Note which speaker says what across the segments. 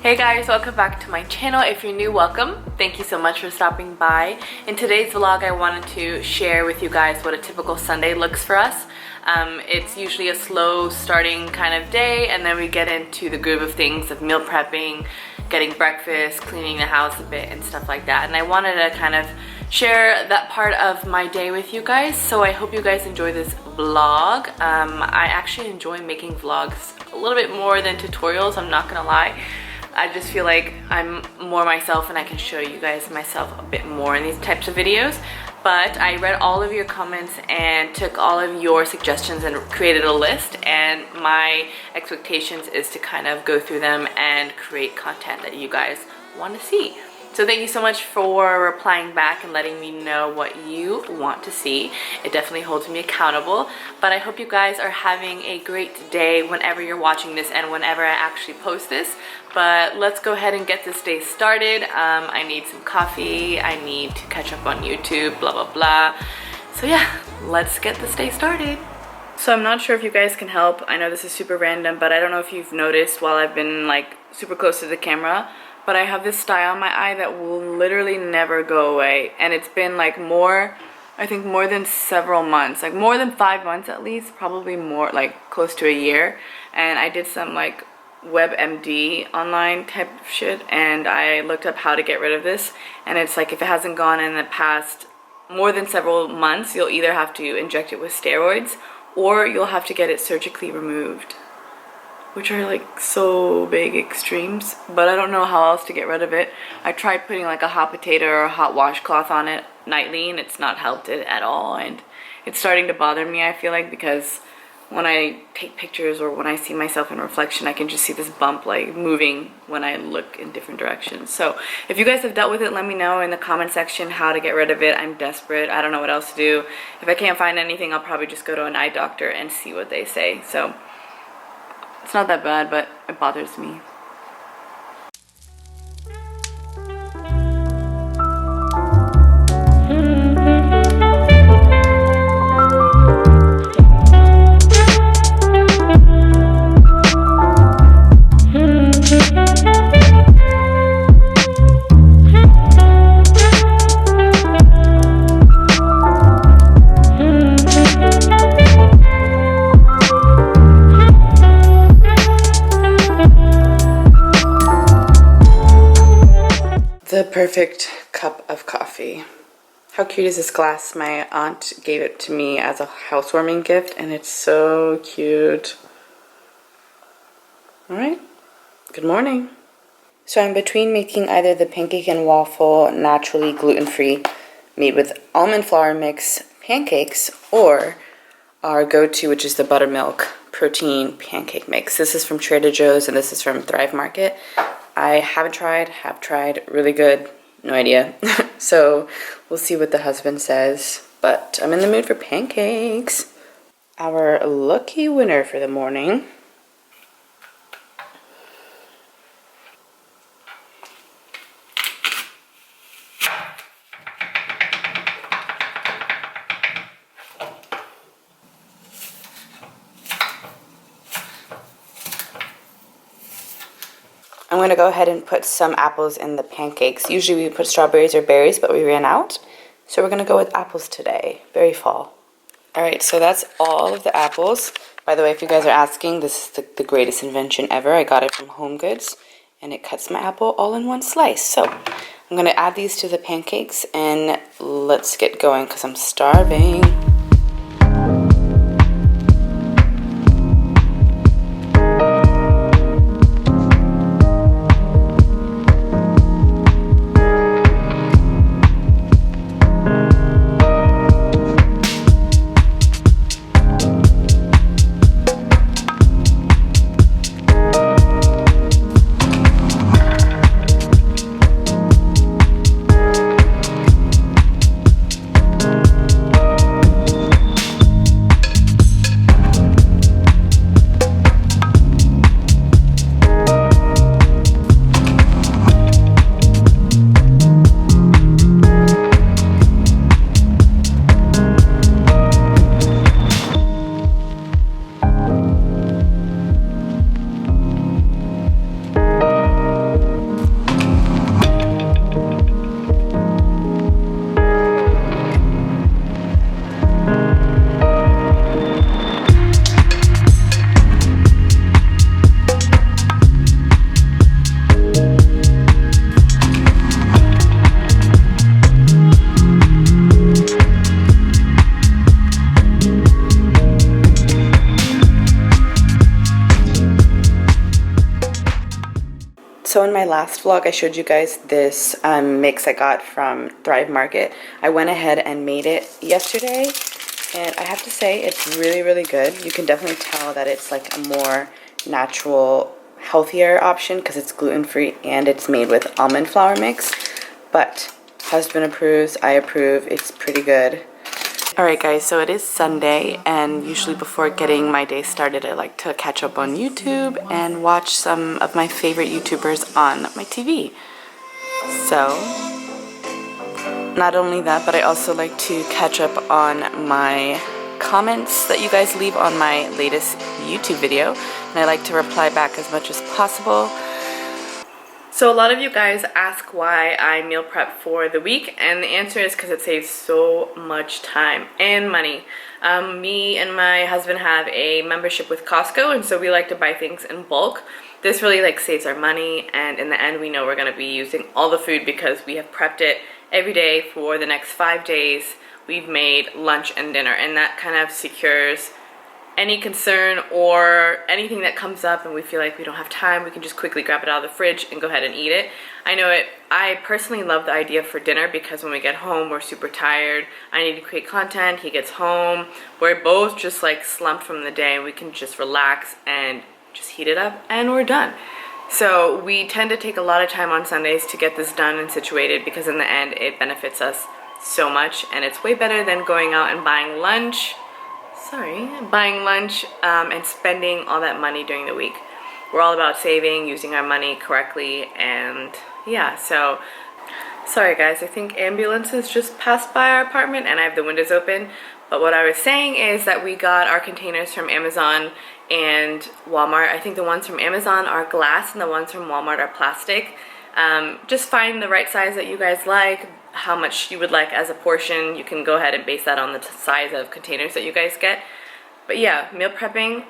Speaker 1: Hey guys, welcome back to my channel. If you're new, welcome. Thank you so much for stopping by. In today's vlog, I wanted to share with you guys what a typical Sunday looks for us. It's usually a slow starting kind of day, and then we get into the groove of things of meal prepping, getting breakfast, cleaning the house a bit and stuff like that. And I wanted to kind of share that part of my day with you guys, so I hope you guys enjoy this vlog. I actually enjoy making vlogs a little bit more than tutorials, I'm not gonna lie. I just feel like I'm more myself and I can show you guys myself a bit more in these types of videos. But I read all of your comments and took all of your suggestions and created a list, and my expectations is to kind of go through them and create content that you guys want to see. So thank you so much for replying back and letting me know what you want to see. It definitely holds me accountable. But I hope you guys are having a great day whenever you're watching this and whenever I actually post this. But let's go ahead and get this day started. I need some coffee. I need to catch up on YouTube, blah, blah, blah. So yeah, let's get this day started. So I'm not sure if you guys can help. I know this is super random, but I don't know if you've noticed while I've been like super close to the camera, but I have this sty on my eye that will literally never go away. And it's been like I think more than several months, like more than 5 months at least, probably more, like close to a year. And I did some like WebMD online type of shit, and I looked up how to get rid of this. And it's like if it hasn't gone in the past more than several months, you'll either have to inject it with steroids or you'll have to get it surgically removed, which are like so big extremes. But I don't know how else to get rid of it. I tried putting like a hot potato or a hot washcloth on it nightly, and it's not helped it at all. And it's starting to bother me, I feel like, because when I take pictures or when I see myself in reflection, I can just see this bump like moving when I look in different directions. So if you guys have dealt with it, let me know in the comment section how to get rid of it. I'm desperate. I don't know what else to do. If I can't find anything, I'll probably just go to an eye doctor and see what they say. So it's not that bad, but it bothers me. The perfect cup of coffee. How cute is this glass? My aunt gave it to me as a housewarming gift, and it's so cute. Alright, good morning. So I'm between making either the pancake and waffle naturally gluten-free made with almond flour mix pancakes, or our go-to, which is the buttermilk protein pancake mix. This is from Trader Joe's and this is from Thrive Market. I haven't tried, have tried, really good, no idea. So we'll see what the husband says, but I'm in the mood for pancakes. Our lucky winner for the morning. I'm going to go ahead and put some apples in the pancakes. Usually we put strawberries or berries, but we ran out. So we're going to go with apples today. Very fall. Alright, so that's all of the apples. By the way, if you guys are asking, this is the greatest invention ever. I got it from Home Goods, and it cuts my apple all in one slice. So I'm going to add these to the pancakes, and let's get going because I'm starving. So in my last vlog, I showed you guys this mix I got from Thrive Market. I went ahead and made it yesterday, and I have to say it's really, really good. You can definitely tell that it's like a more natural, healthier option because it's gluten-free and it's made with almond flour mix. But husband approves, I approve, it's pretty good. Alright guys, so it is Sunday, and usually before getting my day started I like to catch up on YouTube and watch some of my favorite YouTubers on my TV. So, not only that, but I also like to catch up on my comments that you guys leave on my latest YouTube video, and I like to reply back as much as possible. So a lot of you guys ask why I meal prep for the week, and the answer is because it saves so much time and money. Me and my husband have a membership with Costco, and so we like to buy things in bulk. This really like saves our money, and in the end we know we're going to be using all the food because we have prepped it every day for the next 5 days. We've made lunch and dinner, and that kind of secures any concern or anything that comes up and we feel like we don't have time, we can just quickly grab it out of the fridge and go ahead and eat it. I personally love the idea for dinner because when we get home we're super tired. I need to create content, he gets home, we're both just like slumped from the day, and we can just relax and just heat it up and we're done. So we tend to take a lot of time on Sundays to get this done and situated because in the end it benefits us so much, and it's way better than going out and buying lunch and spending all that money during the week. We're all about saving, using our money correctly, and yeah, so sorry guys, I think ambulances just passed by our apartment and I have the windows open. But what I was saying is that we got our containers from Amazon and Walmart. I think the ones from Amazon are glass and the ones from Walmart are plastic. Just find the right size that you guys like, how much you would like as a portion. You can go ahead and base that on the size of containers that you guys get. But yeah, meal prepping,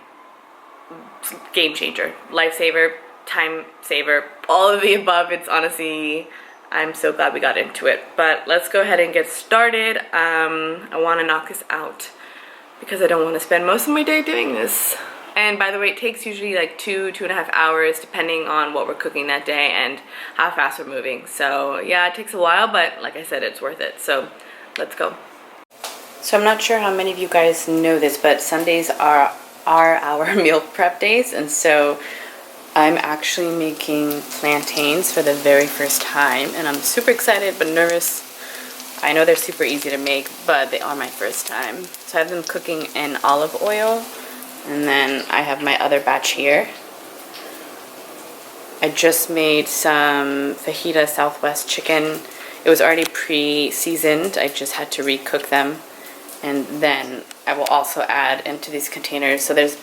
Speaker 1: game changer, lifesaver, time saver, all of the above. It's honestly, I'm so glad we got into it. But let's go ahead and get started. I want to knock this out because I don't want to spend most of my day doing this. And by the way, it takes usually like 2.5 hours depending on what we're cooking that day and how fast we're moving. So yeah, it takes a while, but like I said, it's worth it. So let's go. So I'm not sure how many of you guys know this, but Sundays are our meal prep days. And so I'm actually making plantains for the very first time. And I'm super excited but nervous. I know they're super easy to make, but they are my first time. So I have them cooking in olive oil. And then I have my other batch here. I just made some fajita Southwest chicken. It was already pre-seasoned. I just had to recook them. And then I will also add into these containers. So there's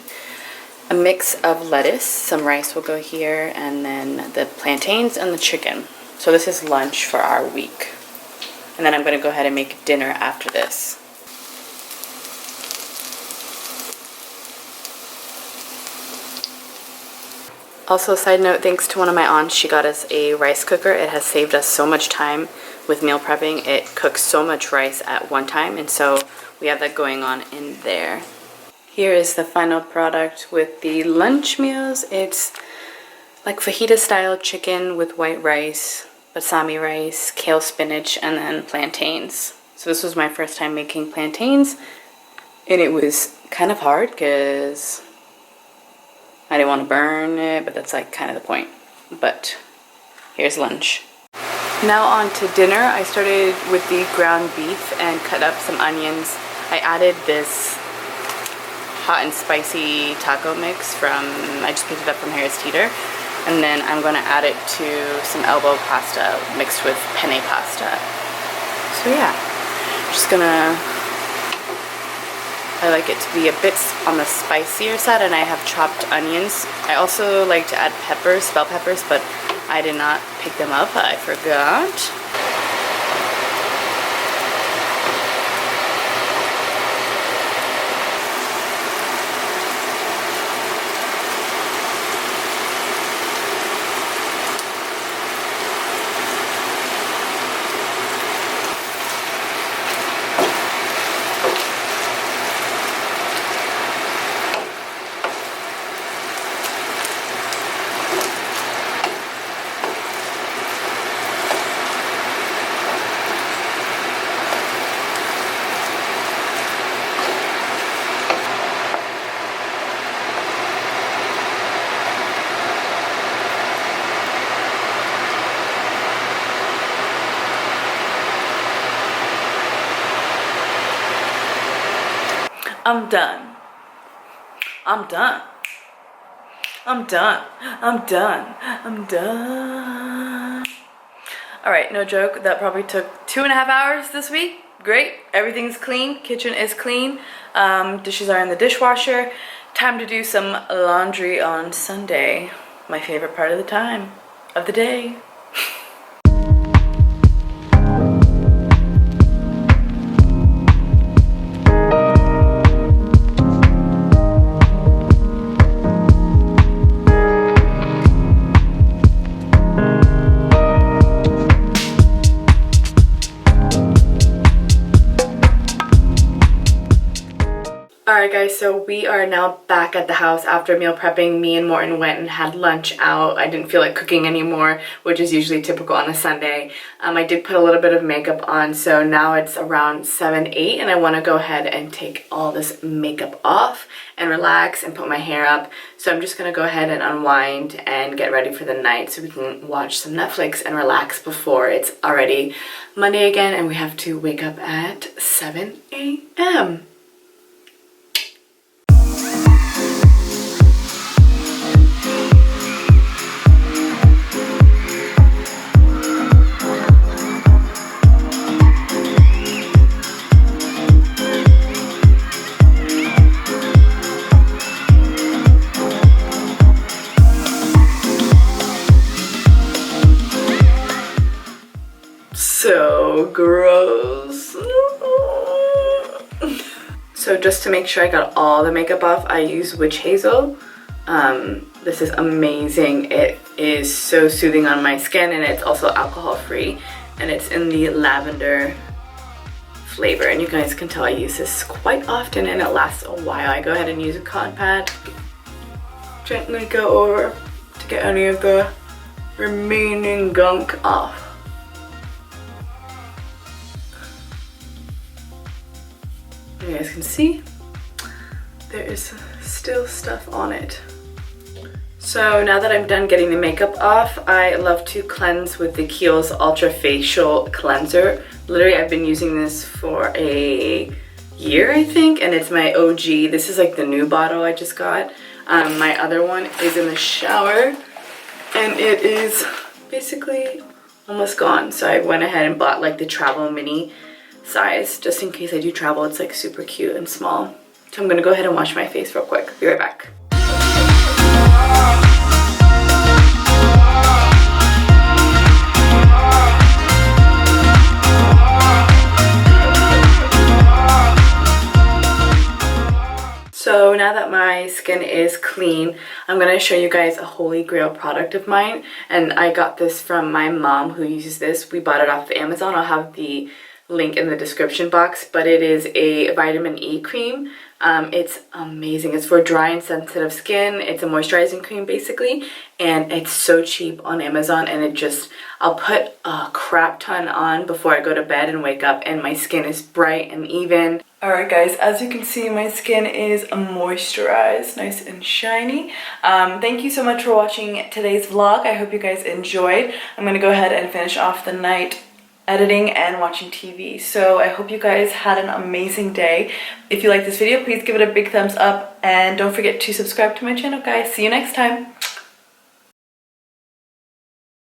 Speaker 1: a mix of lettuce, some rice will go here, and then the plantains and the chicken. So this is lunch for our week. And then I'm going to go ahead and make dinner after this. Also, side note, thanks to one of my aunts, she got us a rice cooker. It has saved us so much time with meal prepping. It cooks so much rice at one time, and so we have that going on in there. Here is the final product with the lunch meals. It's like fajita style chicken with white rice, basmati rice, kale spinach, and then plantains. So this was my first time making plantains, and it was kind of hard because I didn't want to burn it, but that's like kind of the point. But here's lunch. Now on to dinner. I started with the ground beef and cut up some onions. I added this hot and spicy taco mix I just picked it up from Harris Teeter. And then I'm going to add it to some elbow pasta mixed with penne pasta. So yeah, just gonna, I like it to be a bit on the spicier side, and I have chopped onions. I also like to add peppers, bell peppers, but I did not pick them up. I forgot. I'm done. I'm done. I'm done. I'm done. I'm done. Alright, no joke, that probably took 2.5 hours this week. Great, everything's clean, kitchen is clean, dishes are in the dishwasher. Time to do some laundry on Sunday. My favorite part of the time of the day. Alright guys, so we are now back at the house after meal prepping. Me and Morton went and had lunch out. I didn't feel like cooking anymore, which is usually typical on a Sunday. I did put a little bit of makeup on, so now it's around 7, 8, and I want to go ahead and take all this makeup off and relax and put my hair up. So I'm just going to go ahead and unwind and get ready for the night so we can watch some Netflix and relax before it's already Monday again and we have to wake up at 7 a.m. So gross. So just to make sure I got all the makeup off, I use witch hazel. This is amazing. It is so soothing on my skin, and it's also alcohol free, and it's in the lavender flavor, and you guys can tell I use this quite often and it lasts a while. I go ahead and use a cotton pad, gently go over to get any of the remaining gunk off. You guys can see there is still stuff on it. So now that I'm done getting the makeup off, I love to cleanse with the Kiehl's Ultra Facial Cleanser. Literally, I've been using this for a year, I think, and it's my OG. This is like the new bottle I just got. My other one is in the shower, and it is basically almost gone. So I went ahead and bought like the travel mini size just in case I do travel. It's like super cute and small. So I'm gonna go ahead and wash my face real quick. Be right back. So now that my skin is clean, I'm going to show you guys a holy grail product of mine, and I got this from my mom who uses this. We bought it off of Amazon. I'll have the link in the description box, but it is a vitamin E cream. It's amazing. It's for dry and sensitive skin. It's a moisturizing cream basically, and it's so cheap on Amazon, and it just, I'll put a crap ton on before I go to bed and wake up, and my skin is bright and even. Alright guys, as you can see, my skin is moisturized, nice and shiny. Thank you so much for watching today's vlog. I hope you guys enjoyed. I'm going to go ahead and finish off the night editing and watching TV. So I hope you guys had an amazing day. If you like this video, please give it a big thumbs up, and don't forget to subscribe to my channel, guys. See you next time.